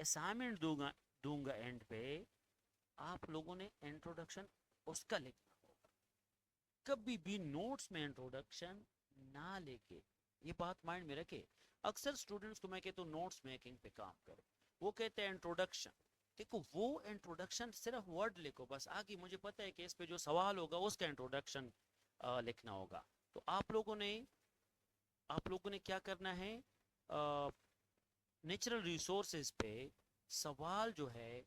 Assignment दूंगा दूंगा and पे, आप लोगों ने इंट्रोडक्शन उसका लिखना होगा। कभी भी नोट्स में इंट्रोडक्शन ना लेके, ये बात माइंड में रखे। अक्सर स्टूडेंट्स को मैं कहता हूँ नोट्स मेकिंग पे काम करो, वो कहते हैं इंट्रोडक्शन। देखो वो इंट्रोडक्शन सिर्फ वर्ड लिखो बस, आगे मुझे पता है कि इस पे जो सवाल होगा उसका इंट्रोडक्शन लिखना होगा। तो आप लोगों ने क्या करना है, नेचुरल रिसोर्सेज पे सवाल जो है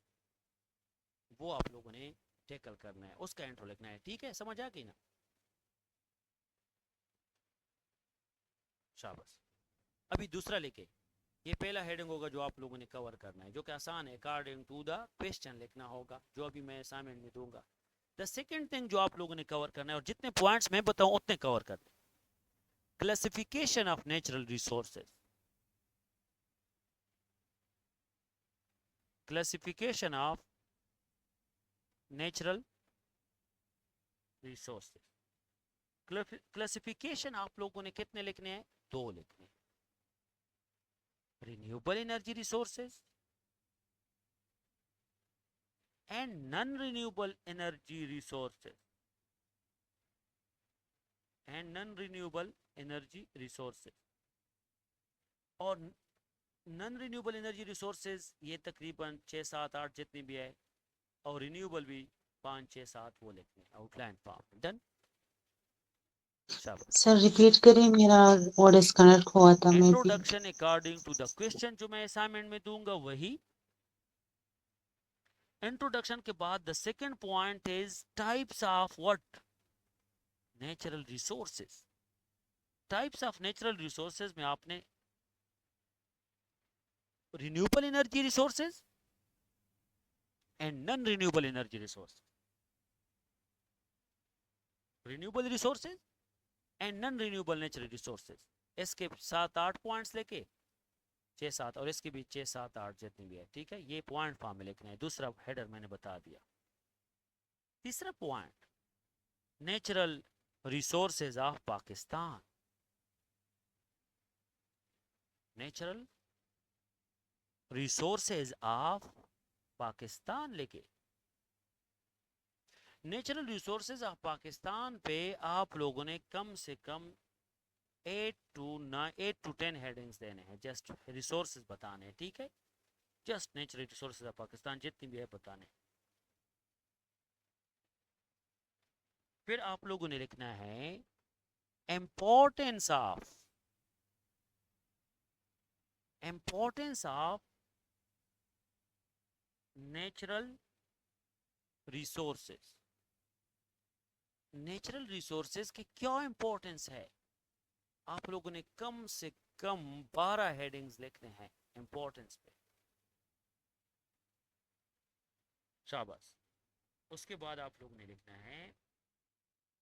वो आप लोगों ने टैकल करना है, उसका इंट्रो लिखना है। ठीक है, समझ आ गई ना? शाबाश। अभी दूसरा लिखे, ये पहला हेडिंग होगा जो आप लोगों ने कवर करना है, जो कि आसान है, अकॉर्डिंग टू द क्वेश्चन लिखना होगा जो अभी मैं असाइनमेंट में दूंगा। द सेकंड थिंग जो आप लोगों ने कवर करना है, और जितने पॉइंट्स मैं बताऊं उतने कवर करने, classification of natural resources. Classification of natural resources. Classification आप लोगों ने कितने लिखने हैं? दो लिखने हैं, renewable energy resources and non renewable energy resources, and non renewable energy resources. और नॉन रिन्यूएबल एनर्जी रिसोर्सेज ये तकरीबन 6 7 8 जितनी भी है, और रिन्यूएबल भी 5 6 7 वो लिखने हैं आउटलाइन फॉर्म। डन? शाबाश। सर रिपीट करिए, मेरा वो डिस्कनेक्ट हुआ था मैं भी। Introduction according to the question जो मैं असाइनमेंट में दूंगा वही। इंट्रोडक्शन के बाद the second point is types of what? Natural resources. Types of natural resources में आपने renewable energy resources and non renewable energy resources, renewable resources and non renewable natural resources, इसके 7 8 पॉइंट्स लेके 6 7, और इसके भी 6 7 8 जितनी भी है। ठीक है, ये पॉइंट फॉर्म में लिखना है। दूसरा हेडर मैंने बता दिया। तीसरा point, natural resources of Pakistan. Natural resources of Pakistan लेके, नेचुरल रिसोर्सेज ऑफ पाकिस्तान पे आप लोगों ने कम से कम 8 to 10 हेडिंग्स देने हैं, जस्ट रिसोर्सेज बताने हैं। ठीक है, just natural resources of Pakistan जितनी भी है बताने। फिर आप लोगों ने लिखना है importance of natural resources. Natural resources की क्या इंपॉर्टेंस है? आप लोगों ने कम से कम 12 हेडिंग्स लिखने हैं इंपॉर्टेंस पे। शाबाश। उसके बाद आप लोगों ने लिखना है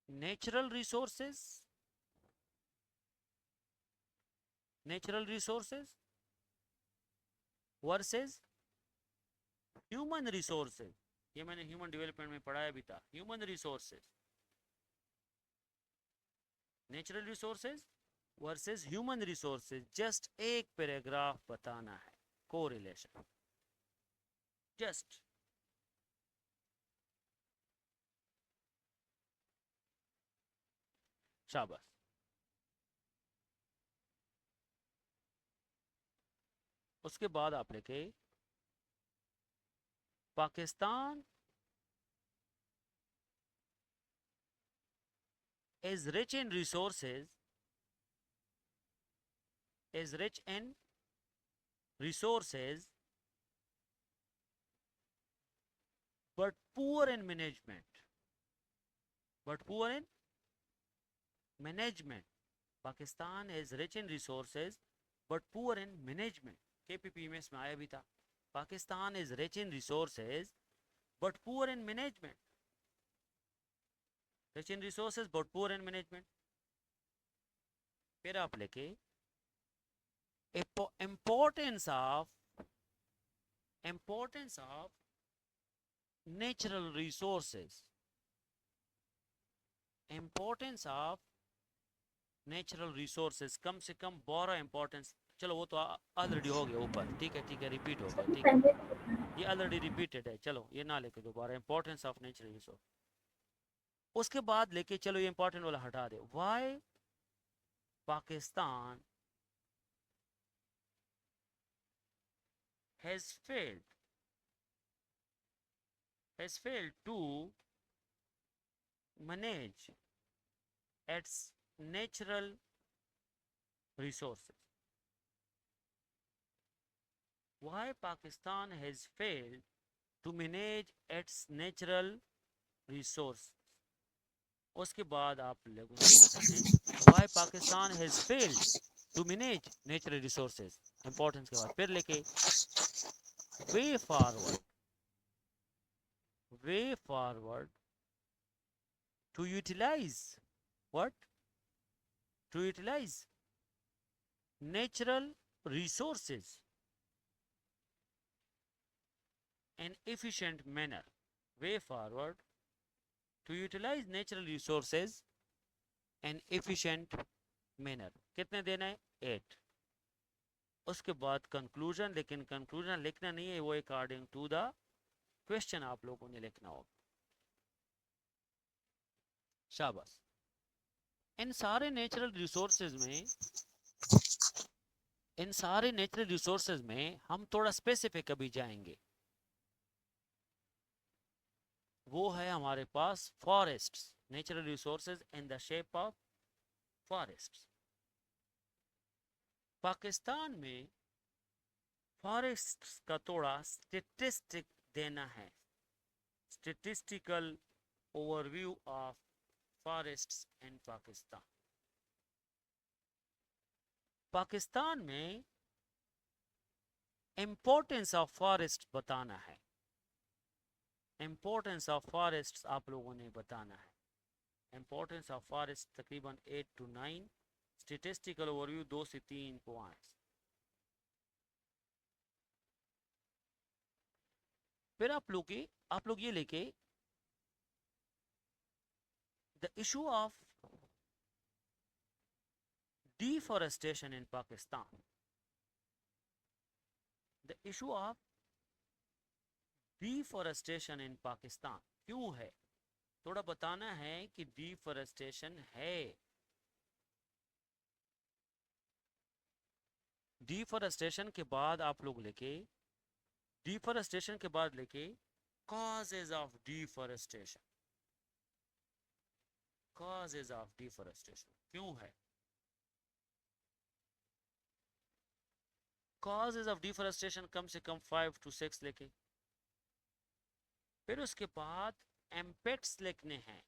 natural resources, natural resources versus human resources. ये मैंने ह्यूमन डेवलपमेंट में पढ़ाया भी था। Human resources, natural resources versus human resources, just एक पैराग्राफ बताना है, कोरिलेशन। जस्ट शाबाश। उसके बाद आप लिखे Pakistan is rich in resources, is rich in resources but poor in management, but poor in management। Pakistan is rich in resources but poor in management, केपीपी में इसमें आया भी था। Pakistan is rich in resources but poor in management, rich in resources but poor in management। फिर आप लिखे importance of natural resources, importance of natural resources, कम से कम 12 इंपॉर्टेंस चलो वो तो ऑलरेडी हो गया ऊपर, ठीक है, रिपीट हो गया, ठीक है, ये ऑलरेडी रिपीटेड है, चलो ये ना लेके दोबारा, इंपॉर्टेंस ऑफ नेचुरल रिसोर्स। उसके बाद लेके चलो ये इंपॉर्टेंट वाला हटा दे, why Pakistan has failed to manage its natural resources. Why Pakistan has failed to manage its natural resources? उसके बाद आप लोगों ने लिखना है why Pakistan has failed to manage natural resources, importance के बाद फिर लिखे way forward to utilize what, to utilize natural resources in efficient manner, way forward to utilize natural resources in efficient manner। कितने देना है, 8। उसके बाद कंक्लूजन, लेकिन कंक्लूजन लिखना नहीं है, वो अकॉर्डिंग टू द क्वेश्चन आप लोगों ने लिखना होगा। शाबाश। इन सारे नेचुरल रिसोर्सेज में हम थोड़ा स्पेसिफिक अभी जाएंगे। वो है हमारे पास forests, natural resources in the shape of forests. Pakistan में फॉरेस्ट्स का थोड़ा स्टेटिस्टिक देना है, statistical overview of forests in Pakistan. Pakistan में इंपॉर्टेंस ऑफ फॉरेस्ट बताना है, इंपॉर्टेंस ऑफ फॉरेस्ट आप लोगों ने बताना है। इंपॉर्टेंस ऑफ फॉरेस्ट तकरीबन 8 to 9, स्टेटिस्टिकल ओवरव्यू 2 से 3 पॉइंट्स। फिर आप लोग ये लेके the issue of deforestation in Pakistan, the issue of deforestation in Pakistan क्यों है, थोड़ा बताना है कि डिफॉरेस्टेशन है। डिफॉरेस्टेशन के बाद आप लोग लिखे, डिफॉरेस्टेशन के बाद लिखे causes of deforestation, causes of deforestation क्यों है, कॉजेज ऑफ डिफॉरेस्टेशन कम से कम 5 to 6 लिखे। फिर उसके बाद इम्पैक्ट्स लिखने हैं,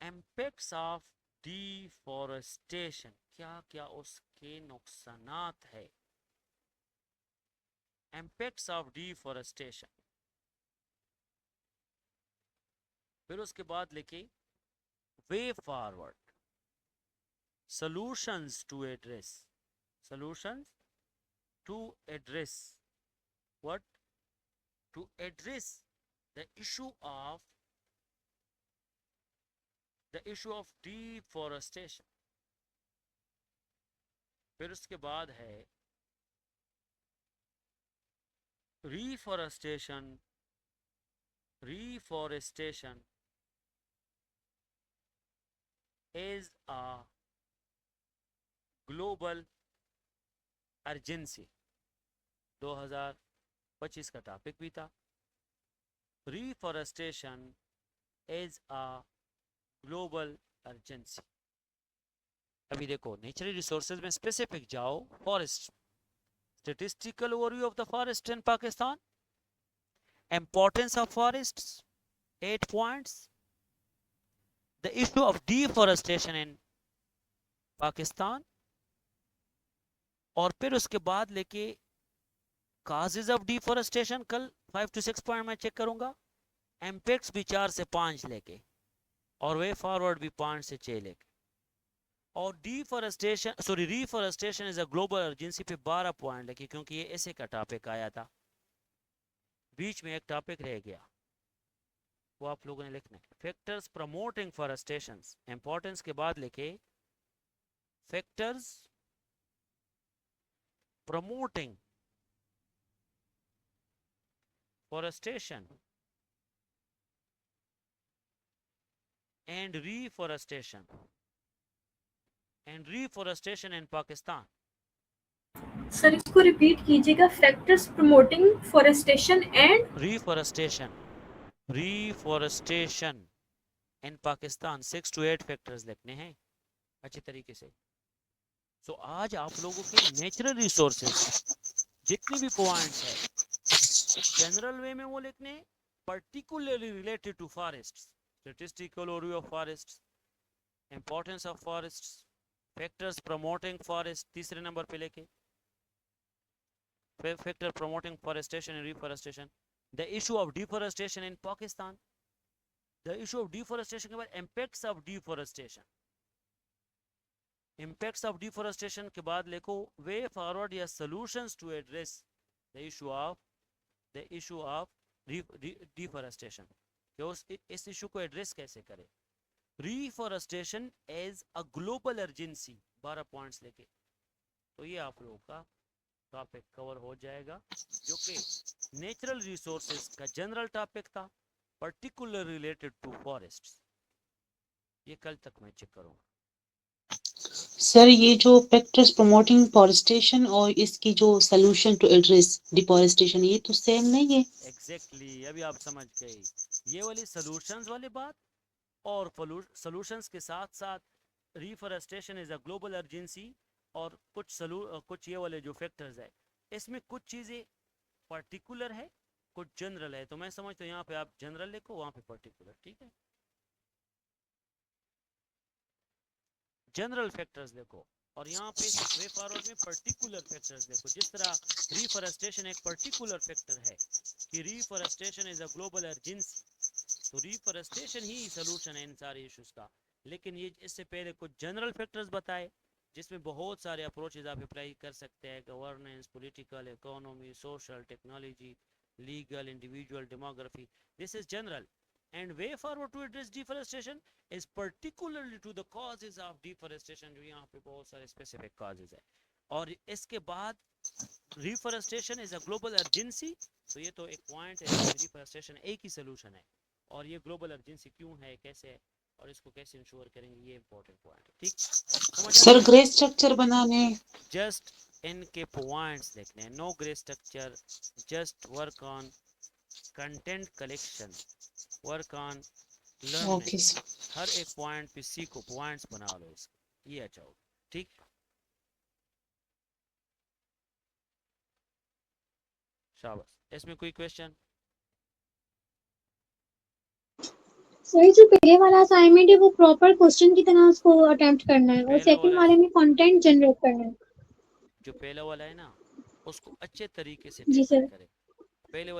इम्पैक्ट्स ऑफ डिफॉरेस्टेशन, क्या क्या उसके नुकसानात है, इम्पैक्ट्स ऑफ डिफॉरेस्टेशन। फिर उसके बाद लिखे way forward, solutions to address, solutions to address what, to address the issue of deforestation। फिर उसके बाद है reforestation is a global urgency, 2025 का टॉपिक भी था। Reforestation is a global urgency। अभी देखो नेचुरल रिसोर्सेज में स्पेसिफिक जाओ, forest, statistical overview of the forest in Pakistan, importance of forests 8 points, the issue of deforestation in Pakistan, और फिर उसके बाद लेके काजेज ऑफ डिफॉरेस्टेशन कल 5 to 6 पॉइंट मैं चेक करूंगा, इम्पैक्ट्स भी 4 से 5 लेके, और वे फॉरवर्ड भी 5 से 6 लेके, और reforestation is a global urgency पे 12 पॉइंट लेके, क्योंकि ये ऐसे का टॉपिक आया था, बीच में एक टॉपिक रह गया, वो आप लोगों ने लिखना है। फैक्टर्स प्रमोटिंग फॉरेस्टेशन, इंपॉर्टेंस के बाद लिखे factors promoting forestation and reforestation in Pakistan. Sir इसको रिपीट कीजिएगा. Factors promoting forestation and Reforestation in Pakistan. 6 to 8 factors लिखने हैं अच्छे तरीके से. सो आज आप लोगों के नेचुरल रिसोर्सेज जितने भी पॉइंट्स है जनरल वे में वो लिखने, particularly related to forests, statistical overview of forests, importance of forests, factors promoting forest तीसरे नंबर पे लेके, factor promoting forestation and reforestation, the issue of deforestation in Pakistan, the issue of deforestation के बाद impacts of deforestation, impacts of deforestation के बाद लिखो way forward या solutions to address the issue of deforestation, कि इस इशू को एड्रेस कैसे करें. Reforestation as a global urgency 12 points लेके. तो ये आप लोगों का टॉपिक कवर हो जाएगा जो कि नेचुरल रिसोर्सेज का जनरल टॉपिक था, पर्टिकुलर रिलेटेड टू फॉरेस्ट्स. ये कल तक मैं चेक करूंगा. सर ये जो फैक्टर्स प्रमोटिंग फॉरेस्टेशन और इसकी जो सॉल्यूशन टू एड्रेस डिफॉरेस्टेशन ये तो सेम नहीं है. एग्जैक्टली अभी आप समझ गए. ये वाली सॉल्यूशंस वाली बात और सॉल्यूशंस के साथ साथ reforestation is a global urgency और कुछ ये वाले जो फैक्टर्स है इसमें कुछ चीज़ें पर्टिकुलर है कुछ जनरल है. तो मैं समझता हूँ यहाँ पे आप जनरल लिखो वहाँ पे पर्टिकुलर. ठीक है, जनरल फैक्टर्स देखो और यहाँ पे वे फॉरवर्ड में पर्टिकुलर फैक्टर्स देखो. जिस तरह रिफॉरेस्टेशन एक पर्टिकुलर फैक्टर है कि reforestation is a global urgency, तो रिफॉरेस्टेशन ही सॉल्यूशन है इन सारे इश्यूज का. लेकिन ये इससे पहले कुछ जनरल फैक्टर्स बताए जिसमें बहुत सारे अप्रोचेज आप अप्लाई कर सकते हैं. Governance, political, economy, social, technology, legal, individual, demography. This is general. And way forward to address deforestation is particularly to the causes of deforestation, जो यहाँ पे बहुत सारे specific causes है. और इसके बाद reforestation is a global urgency. तो ये तो एक पॉइंट है, reforestation एक ही सोल्यूशन है और ये ग्लोबल अर्जेंसी क्यों है, कैसे है और इसको कैसे इंश्योर करेंगे, ये इंपॉर्टेंट पॉइंट है. ठीक सर ग्रे स्ट्रक्चर बनाने जस्ट इनके पॉइंट्स देखने हैं. No grey structure, just work on content collection, work on learning. Okay sir. हर एक पॉइंट पे सीखो, पॉइंट्स बना लो इसके, ये अच्छा होगा. ठीक, शाबाश. इसमें कोई क्वेश्चन? सर जो पहले वाला असाइनमेंट है वो प्रॉपर क्वेश्चन की तरह उसको अटेम्प्ट करना है और सेकंड वाले में कंटेंट जनरेट करना है. जो पहला वाला है ना उसको अच्छे तरीके से जी सर. करें. पहले